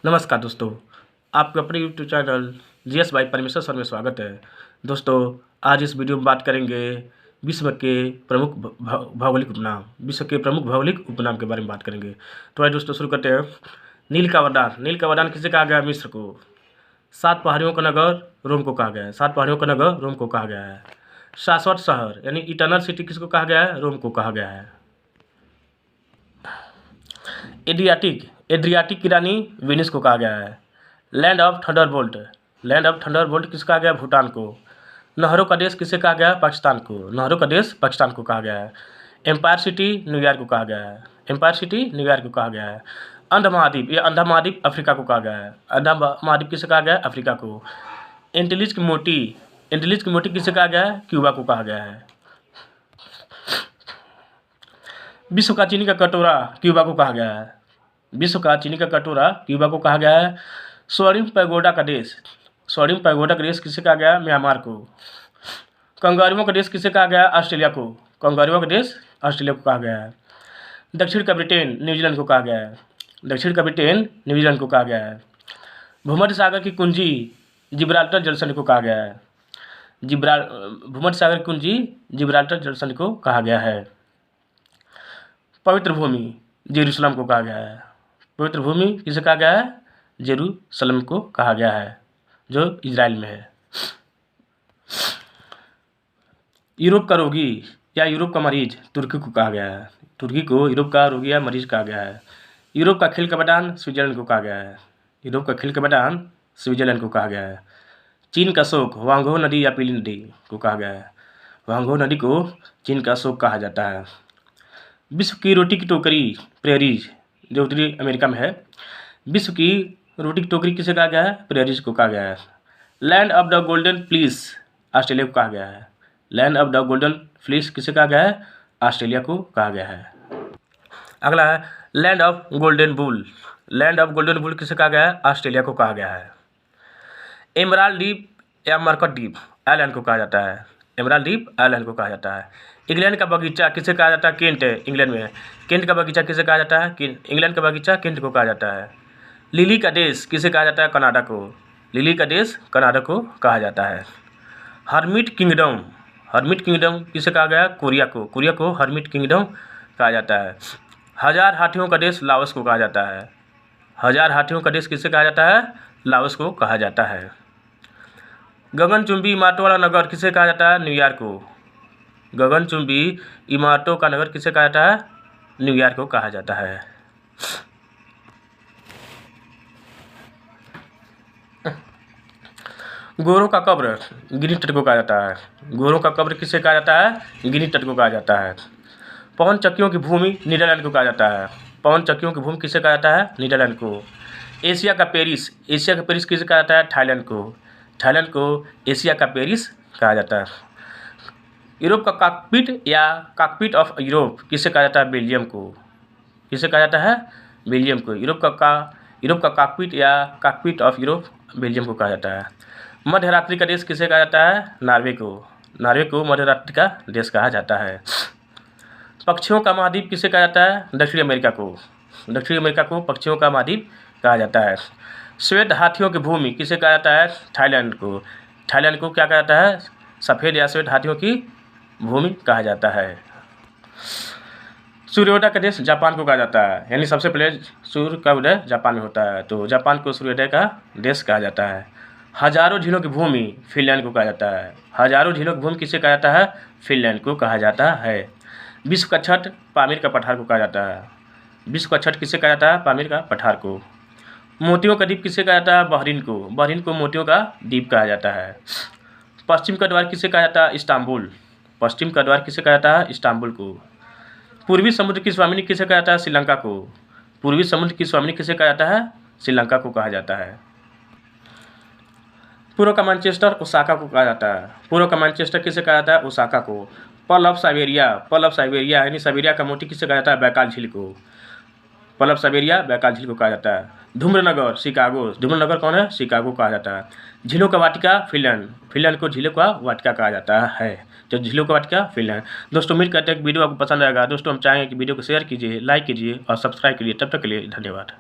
नमस्कार दोस्तों, आपके अपने यूट्यूब चैनल जीएस बाई परमेश्वर सर में स्वागत है। दोस्तों, आज इस वीडियो में बात करेंगे विश्व के प्रमुख भौगोलिक उपनाम के बारे में बात करेंगे। तो आइए दोस्तों शुरू करते हैं। नील का वरदान किसे कहा गया? मिस्र को। 7 पहाड़ियों का नगर रोम को कहा गया है। शाश्वत शहर यानी इटर्नल सिटी किसको कहा गया है? रोम को कहा गया है। एड्रियाटिक की रानी वेनिस को कहा गया है। लैंड ऑफ थंडरबोल्ट किसको कहा गया? भूटान को। नहरों का देश किसे कहा गया? पाकिस्तान को कहा गया है। एम्पायर सिटी न्यूयॉर्क को कहा गया है। अंध महाद्वीप अफ्रीका को कहा गया है। अंधा महाद्वीप किसे कहा गया? अफ्रीका को। एंटिलीज की मोटी किसे कहा गया है? क्यूबा को कहा गया है। विश्व का चीनी का कटोरा क्यूबा को कहा गया है। स्वर्णिम पैगोडा का देश किसे कहा गया? म्यांमार को। कंगारुओं का देश किसे कहा गया? ऑस्ट्रेलिया को कहा गया है। दक्षिण का ब्रिटेन न्यूजीलैंड को कहा गया है। भूमध्य सागर की कुंजी जिब्राल्टर जलसंधि को कहा गया है। पवित्र भूमि जेरूशलम को कहा गया है। पवित्र भूमि किसे कहा गया है? जेरूशलम को कहा गया है, जो इजराइल में है। यूरोप का रोगी या यूरोप का मरीज तुर्की को कहा गया है। तुर्की को यूरोप का रोगी या मरीज कहा गया है। यूरोप का खिल कप्तान स्विट्जरलैंड को कहा गया है। चीन का शोक वांगहो नदी या पीली नदी को कहा गया है। वांगहो नदी को चीन का शोक कहा जाता है। विश्व की रोटी की टोकरी प्रेरीज जो उत्तरी अमेरिका में है। विश्व की रोटी की टोकरी किसे कहा गया है? प्रेरीज को कहा गया है। Land of the golden fleece Australia को कहा गया है। Land of the golden fleece किसे कहा गया है? ऑस्ट्रेलिया को कहा गया है। अगला है लैंड ऑफ गोल्डन बुल किसे कहा गया है? ऑस्ट्रेलिया को कहा गया है। एमराल्ड द्वीप या मरकट द्वीप आइलैंड को कहा जाता है। इंग्लैंड का बगीचा किसे कहा जाता है? केंट है इंग्लैंड में। केंट का बगीचा किसे कहा जाता है? इंग्लैंड का बगीचा केंट को कहा जाता है। लिली का देश किसे कहा जाता है? कनाडा को कहा जाता है। हर्मिट किंगडम किसे कहा गया? कोरिया को हर्मिट किंगडम कहा जाता है। 1000 हाथियों का देश लाओस को कहा जाता है। 1000 हाथियों का देश किसे कहा जाता है? लाओस को कहा जाता है। गगनचुंबी इमारतों वाला नगर किसे कहा जाता है? न्यूयॉर्क को। गगनचुंबी इमारतों का नगर किसे कहा जाता है? न्यूयॉर्क को कहा जाता है। गोरों का कब्र गिनी तट को कहा जाता है। गोरों का कब्र किसे कहा जाता है? गिनी तट को कहा जाता है। पवन चक्कियों की भूमि नीदरलैंड को कहा जाता है। पवन चक्कियों की भूमि किसे कहा जाता है? नीदरलैंड को। एशिया का पेरिस किसे कहा जाता है? थाईलैंड को एशिया का पेरिस कहा जाता है। यूरोप का कॉकपिट ऑफ यूरोप किसे कहा जाता है? बेल्जियम को। यूरोप का कॉकपिट ऑफ यूरोप बेल्जियम को कहा जाता है। मध्य रात्रि का देश किसे कहा जाता है? नॉर्वे को मध्य रात्रि का देश कहा जाता है। पक्षियों का महाद्वीप किसे कहा जाता है? दक्षिण अमेरिका को पक्षियों का महाद्वीप कहा जाता है। श्वेत हाथियों की भूमि किसे कहा जाता है? थाईलैंड को क्या कहा जाता है? सफ़ेद या श्वेत हाथियों की भूमि कहा जाता है। सूर्योदय का देश जापान को कहा जाता है, यानी सबसे पहले सूर्य का उदय जापान में होता है, तो जापान को सूर्योदय का देश कहा जाता है। हजारों झीलों की भूमि फिनलैंड को कहा जाता है। हजारों झीलों की भूमि किसे कहा जाता है? फिनलैंड को कहा जाता है। विश्व का छठ पामीर का पठार को कहा जाता है। किसे कहा जाता है? पामीर का पठार को। मोतियों का द्वीप किसे कहा जाता है? बहरीन को मोतियों का द्वीप कहा जाता है। पश्चिम का द्वार किसे कहा जाता है? इस्तांबुल को। पूर्वी समुद्र की स्वामिनी किसे कहा जाता है? श्रीलंका को। श्रीलंका को कहा जाता है। पूर्व का मैनचेस्टर ओसाका को कहा जाता है। किसे कहा जाता है? ओसाका को। पर्ल ऑफ साइबेरिया यानी साइबेरिया का मोती किसे कहा जाता है? बैकाल झील को कहा जाता है। धूम्रनगर कौन है? शिकागो कहा जाता है। झीलों का वाटिका फिनलैंड को झीलों का वाटिका कहा जाता है। फिनलैंड। दोस्तों उम्मीद करते हैं कि वीडियो आपको पसंद आएगा। दोस्तों हम चाहेंगे कि वीडियो को शेयर कीजिए, लाइक कीजिए और सब्सक्राइब कीजिए। तब तक के लिए धन्यवाद।